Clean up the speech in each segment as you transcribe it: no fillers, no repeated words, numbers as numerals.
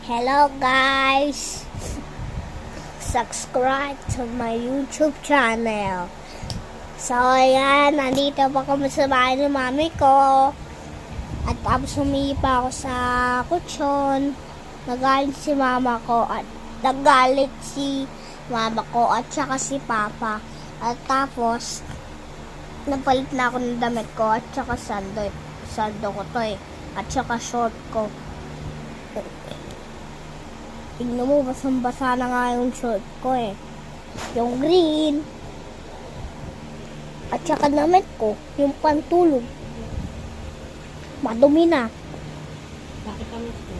Hello guys! Subscribe to my YouTube channel. So ayan, nandito pa kami sa bahay ng mami ko. At tapos humipa ako sa kutsyon. Nagalit si mama ko at nagalit si mama ko at saka si papa. At tapos napalit na ako ng damit ko at saka sando ko to at saka short ko. Tingnan mo, basang-basa na nga yung short ko yung green. At saka damit ko, yung pantulog. Madumi na. Bakit kami ito?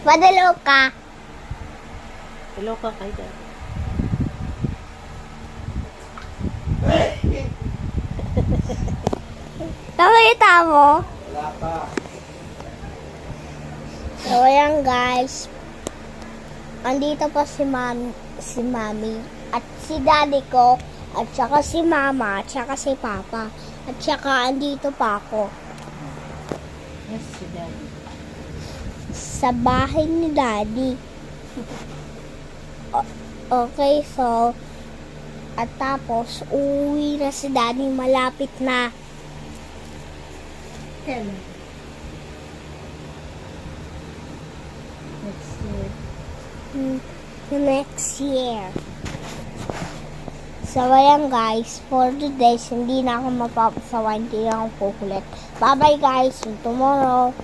Padalo ka. Hello ka kayo dyan. Nakita mo? Wala pa. So, ayan guys. Andito pa si mami at si daddy ko at saka si mama at saka si papa at saka andito pa ako Yes, si Daddy. sa bahay ni daddy. Okay, so at tapos uwi na si daddy, malapit na. Kailan? Next year. Next year. So, ayan guys, for today, hindi na ako mapapasawa, hindi na ako kukulit. Bye-bye guys, see you tomorrow.